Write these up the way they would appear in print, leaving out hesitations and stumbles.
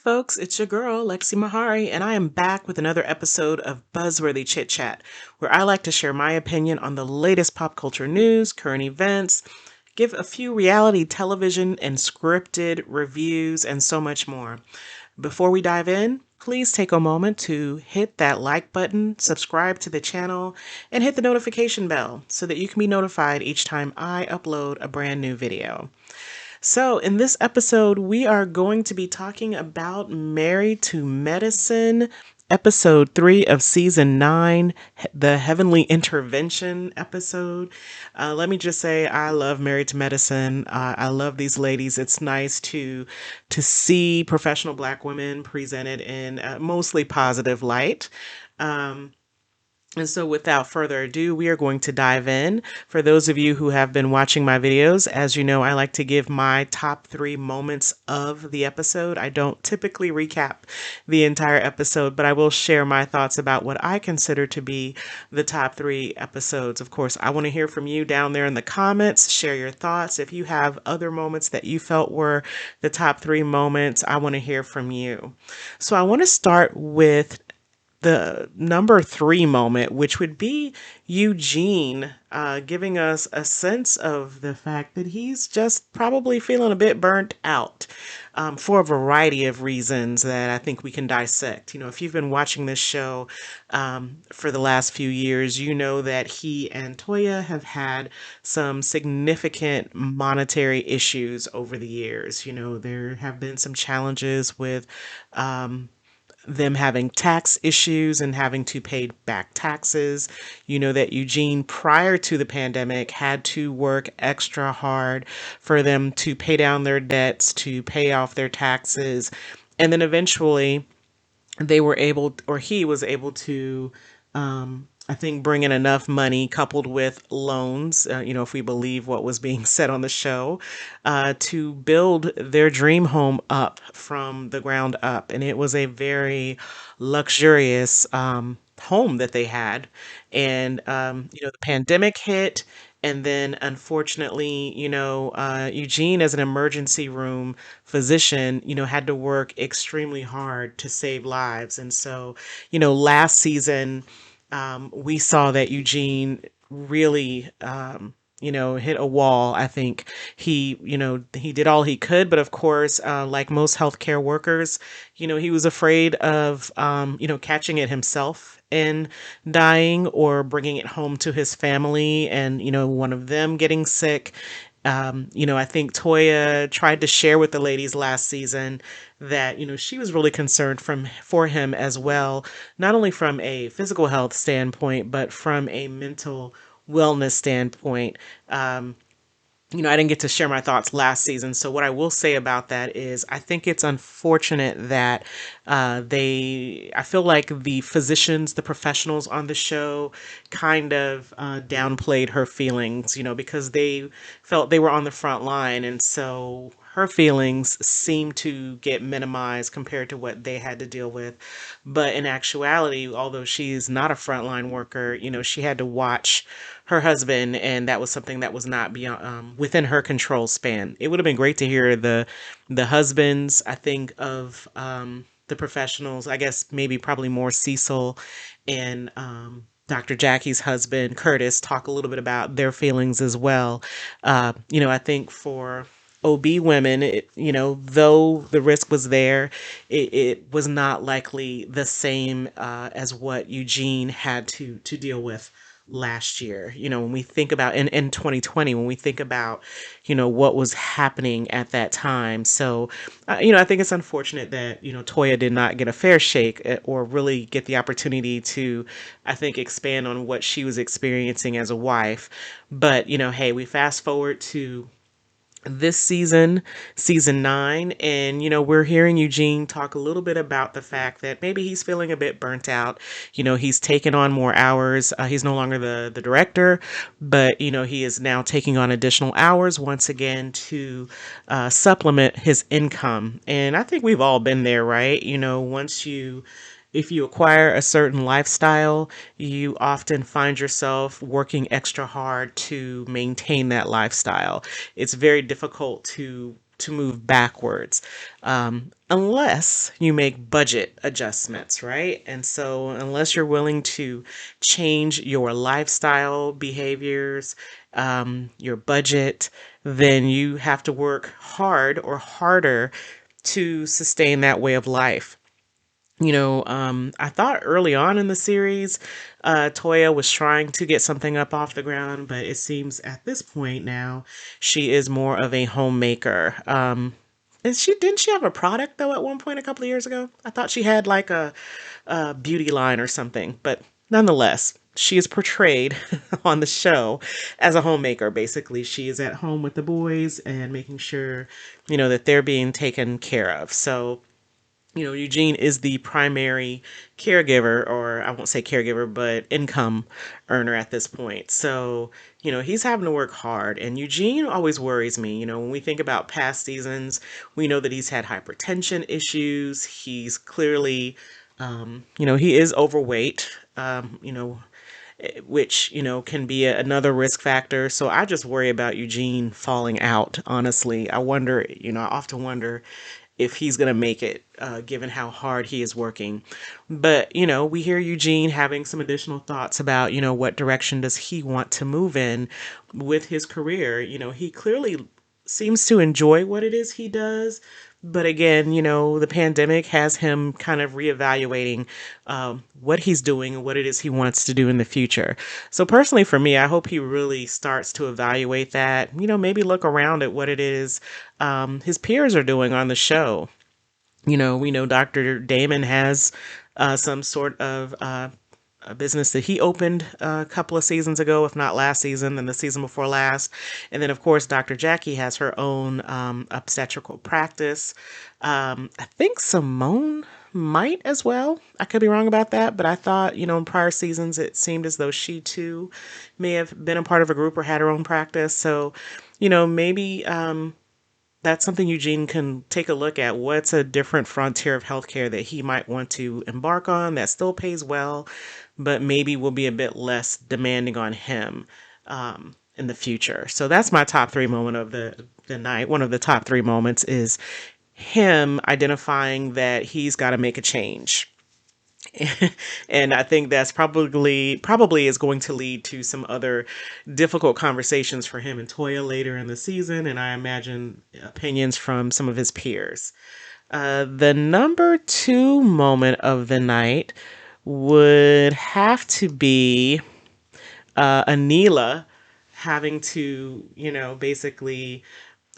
folks, it's your girl, Lexi Mahari, and I am back with another episode of Buzzworthy Chit Chat, where I like to share my opinion on the latest pop culture news, current events, give a few reality television and scripted reviews, and so much more. Before we dive in, please take a moment to hit that like button, subscribe to the channel, and hit the notification bell so that you can be notified each time I upload a brand new video. So, in this episode, we are going to be talking about Married to Medicine, episode 3 of season 9, the Heavenly Intervention episode. Let me just say, I love Married to Medicine. I love these ladies. It's nice to see professional Black women presented in a mostly positive light. And so, without further ado, we are going to dive in. For those of you who have been watching my videos, as you know, I like to give my top 3 moments of the episode. I don't typically recap the entire episode, but I will share my thoughts about what I consider to be the top 3 episodes. Of course, I want to hear from you down there in the comments. Share your thoughts. If you have other moments that you felt were the top 3 moments, I want to hear from you. So, I want to start with the number 3 moment, which would be Eugene giving us a sense of the fact that he's just probably feeling a bit burnt out for a variety of reasons that I think we can dissect. You know, if you've been watching this show for the last few years, you know that he and Toya have had some significant monetary issues over the years. You know, there have been some challenges with them having tax issues and having to pay back taxes. You know that Eugene, prior to the pandemic, had to work extra hard for them to pay down their debts, to pay off their taxes. And then eventually they were able, or he was able to, I think, bring in enough money coupled with loans, you know, if we believe what was being said on the show, to build their dream home up from the ground up. And it was a very luxurious home that they had. And, you know, the pandemic hit. And then, unfortunately, you know, Eugene, as an emergency room physician, you know, had to work extremely hard to save lives. And so, you know, last season, we saw that Eugene really, you know, hit a wall. I think he, you know, he did all he could, but of course, like most healthcare workers, you know, he was afraid of, you know, catching it himself and dying or bringing it home to his family and, you know, one of them getting sick. You know, I think Toya tried to share with the ladies last season that, you know, she was really concerned for him as well, not only from a physical health standpoint, but from a mental wellness standpoint. You know, I didn't get to share my thoughts last season. So what I will say about that is I think it's unfortunate that I feel like the physicians, the professionals on the show kind of downplayed her feelings, you know, because they felt they were on the front line. And so her feelings seem to get minimized compared to what they had to deal with. But in actuality, although she's not a frontline worker, you know, she had to watch her husband, and that was something that was not beyond within her control span. It would have been great to hear the husbands, I think, of the professionals. I guess maybe probably more Cecil and Dr. Jackie's husband, Curtis, talk a little bit about their feelings as well. You know, I think for OB women, you know, though the risk was there, it was not likely the same as what Eugene had to deal with last year. You know, when we think about in 2020, when we think about, you know, what was happening at that time. So, you know, I think it's unfortunate that, you know, Toya did not get a fair shake or really get the opportunity to, I think, expand on what she was experiencing as a wife. But, you know, hey, we fast forward to this season 9, and you know, we're hearing Eugene talk a little bit about the fact that maybe he's feeling a bit burnt out. You know, he's taken on more hours. He's no longer the director, but you know, he is now taking on additional hours once again to supplement his income. And I think we've all been there, right? You know, if you acquire a certain lifestyle, you often find yourself working extra hard to maintain that lifestyle. It's very difficult to move backwards. unless you make budget adjustments, right? And so, unless you're willing to change your lifestyle behaviors, your budget, then you have to work hard or harder to sustain that way of life. I thought early on in the series, Toya was trying to get something up off the ground, but it seems at this point now she is more of a homemaker. And she didn't she have a product though at one point a couple of years ago? I thought she had like a beauty line or something, but nonetheless, she is portrayed on the show as a homemaker. Basically, she is at home with the boys and making sure, that they're being taken care of. So Eugene is the primary caregiver, or I won't say caregiver, but income earner at this point. So, he's having to work hard. And Eugene always worries me. When we think about past seasons, we know that he's had hypertension issues. He's clearly, he is overweight, which, can be another risk factor. So I just worry about Eugene falling out, honestly. I often wonder if he's going to make it, given how hard he is working. But, we hear Eugene having some additional thoughts about, what direction does he want to move in with his career. He clearly seems to enjoy what it is he does. But again, the pandemic has him kind of reevaluating what he's doing and what it is he wants to do in the future. So personally for me, I hope he really starts to evaluate that, maybe look around at what it is his peers are doing on the show. We know Dr. Damon has some sort of a business that he opened a couple of seasons ago, if not last season, then the season before last. And then, of course, Dr. Jackie has her own obstetrical practice. I think Simone might as well. I could be wrong about that, but I thought, in prior seasons, it seemed as though she too may have been a part of a group or had her own practice. So, maybe that's something Eugene can take a look at. What's a different frontier of healthcare that he might want to embark on that still pays well, but maybe will be a bit less demanding on him in the future. So that's my top three moment of the night. One of the top three moments is him identifying that he's got to make a change. And I think that's probably is going to lead to some other difficult conversations for him and Toya later in the season, and I imagine opinions from some of his peers. The number two moment of the night would have to be Anila having to, basically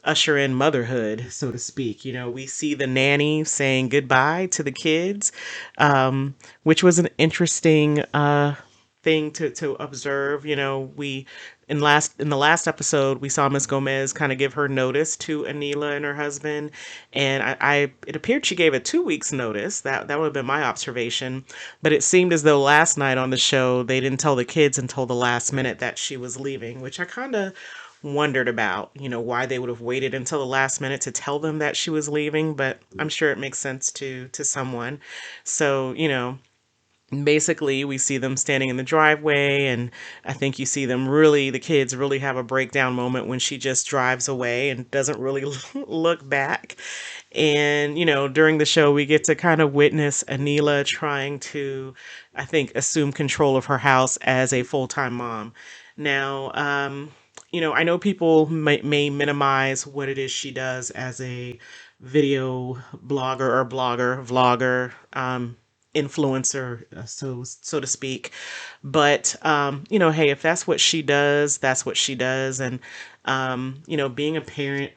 usher in motherhood, so to speak. We see the nanny saying goodbye to the kids, which was an interesting thing to observe. We in the last episode we saw Miss Gomez kind of give her notice to Anila and her husband, and it appeared she gave a 2 weeks notice. That would have been my observation, but it seemed as though last night on the show they didn't tell the kids until the last minute that she was leaving, which I kind of wondered about, why they would have waited until the last minute to tell them that she was leaving, but I'm sure it makes sense to someone. So, basically we see them standing in the driveway, and I think you see the kids really have a breakdown moment when she just drives away and doesn't really look back. And during the show we get to kind of witness Anila trying to, I think, assume control of her house as a full-time mom. Now, I know people may minimize what it is she does as a video vlogger, influencer, so to speak. But hey, if that's what she does, that's what she does. And being a parent,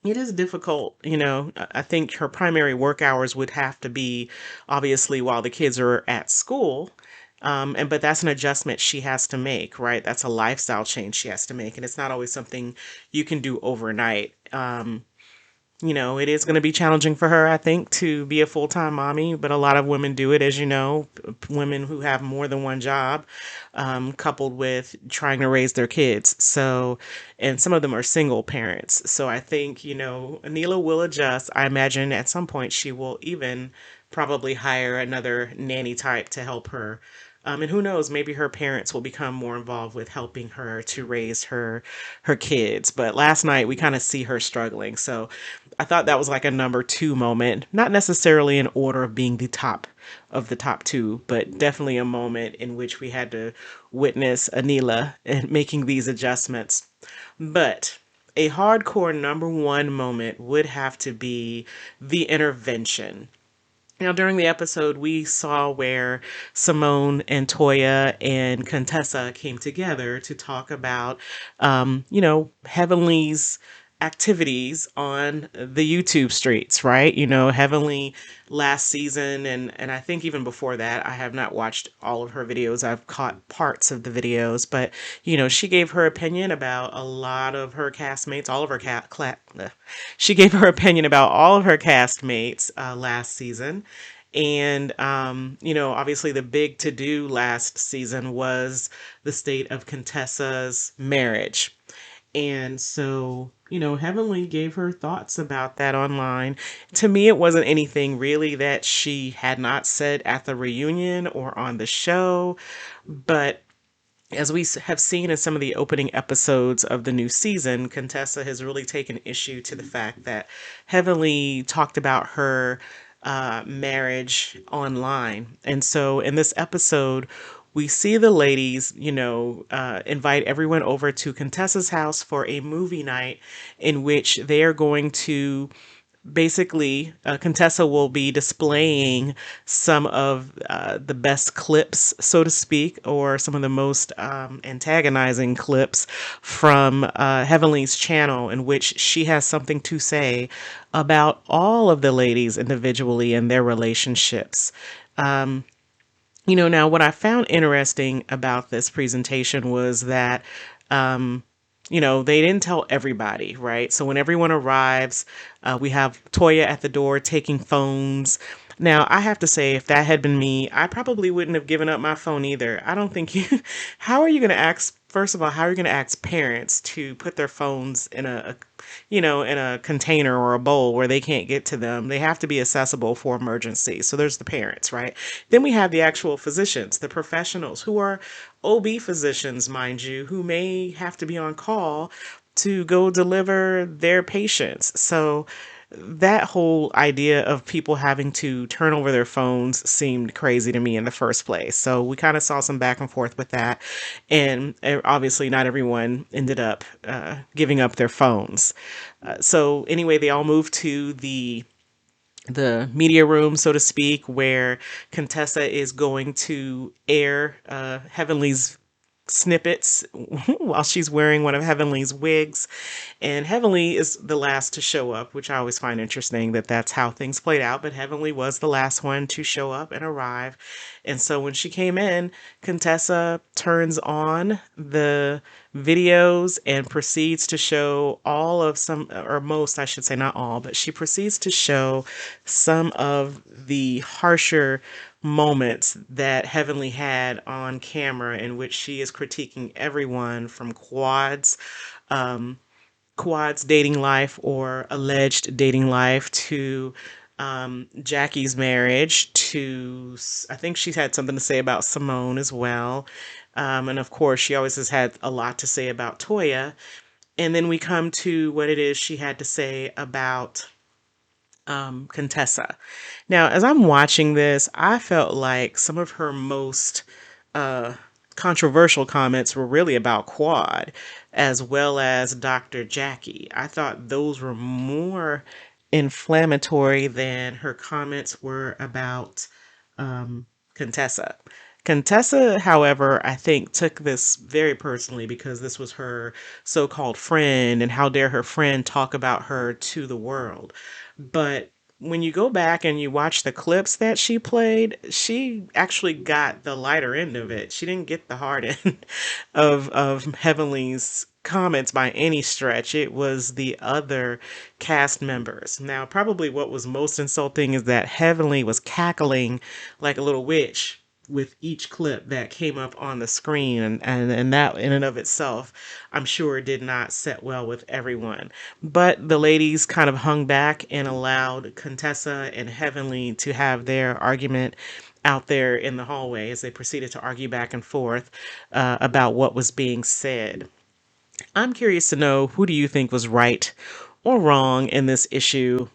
it is difficult. I think her primary work hours would have to be obviously while the kids are at school. But that's an adjustment she has to make, right? That's a lifestyle change she has to make. And it's not always something you can do overnight. It is going to be challenging for her, I think, to be a full-time mommy, but a lot of women do it, as you know, women who have more than one job, coupled with trying to raise their kids. So, and some of them are single parents. So I think, Anila will adjust. I imagine at some point she will even probably hire another nanny type to help her And who knows, maybe her parents will become more involved with helping her to raise her kids. But last night we kind of see her struggling. So I thought that was like a number two moment, not necessarily in order of being the top two, but definitely a moment in which we had to witness Anila and making these adjustments. But a hardcore number one moment would have to be the intervention. Now, during the episode, we saw where Simone and Toya and Contessa came together to talk about, Heavenly's activities on the YouTube streets, right? Heavenly last season, and I think even before that, I have not watched all of her videos. I've caught parts of the videos, but, she gave her opinion about a lot of her castmates, all of her she gave her opinion about all of her castmates last season. And, obviously the big to do last season was the state of Contessa's marriage. And so, Heavenly gave her thoughts about that online. To me, it wasn't anything really that she had not said at the reunion or on the show, but as we have seen in some of the opening episodes of the new season, Contessa has really taken issue to the fact that Heavenly talked about her marriage online. And so in this episode, we see the ladies, invite everyone over to Contessa's house for a movie night in which they are going to basically, Contessa will be displaying some of the best clips, so to speak, or some of the most antagonizing clips from Heavenly's channel, in which she has something to say about all of the ladies individually and their relationships. Now what I found interesting about this presentation was that they didn't tell everybody, right? So when everyone arrives, we have Toya at the door taking phones. Now, I have to say, if that had been me, I probably wouldn't have given up my phone either. I don't think how are you going to ask, first of all, how are you going to ask parents to put their phones in in a container or a bowl where they can't get to them? They have to be accessible for emergencies. So there's the parents, right? Then we have the actual physicians, the professionals who are OB physicians, mind you, who may have to be on call to go deliver their patients. So that whole idea of people having to turn over their phones seemed crazy to me in the first place. So we kind of saw some back and forth with that. And obviously, not everyone ended up giving up their phones. So anyway, they all moved to the media room, so to speak, where Contessa is going to air Heavenly's snippets while she's wearing one of Heavenly's wigs. And Heavenly is the last to show up, which I always find interesting that that's how things played out. But Heavenly was the last one to show up and arrive. And so when she came in, Contessa turns on the videos and proceeds to show all of some, or most, I should say, not all, but she proceeds to show some of the harsher moments that Heavenly had on camera, in which she is critiquing everyone from Quad's dating life or alleged dating life to Jackie's marriage to, I think she had something to say about Simone as well. And of course, she always has had a lot to say about Toya. And then we come to what it is she had to say about Contessa. Now, as I'm watching this, I felt like some of her most uh, controversial comments were really about Quad, as well as Dr. Jackie. I thought those were more inflammatory than her comments were about Contessa. Contessa, however, I think took this very personally because this was her so called friend, and how dare her friend talk about her to the world. But when you go back and you watch the clips that she played, she actually got the lighter end of it. She didn't get the hard end of Heavenly's comments by any stretch. It was the other cast members. Now, probably what was most insulting is that Heavenly was cackling like a little witch with each clip that came up on the screen, and that in and of itself, I'm sure did not set well with everyone. But the ladies kind of hung back and allowed Contessa and Heavenly to have their argument out there in the hallway as they proceeded to argue back and forth about what was being said. I'm curious to know, who do you think was right or wrong in this issue?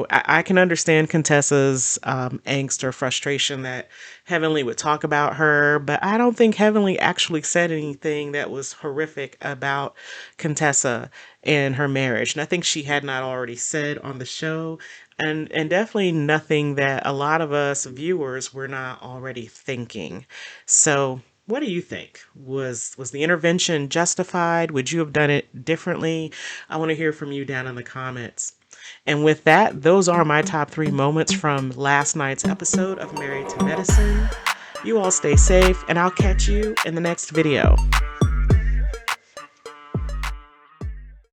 I can understand Contessa's angst or frustration that Heavenly would talk about her, but I don't think Heavenly actually said anything that was horrific about Contessa and her marriage. Nothing she had not already said on the show, and definitely nothing that a lot of us viewers were not already thinking. So, what do you think? Was the intervention justified? Would you have done it differently? I want to hear from you down in the comments. And with that, those are my top 3 moments from last night's episode of Married to Medicine. You all stay safe, and I'll catch you in the next video.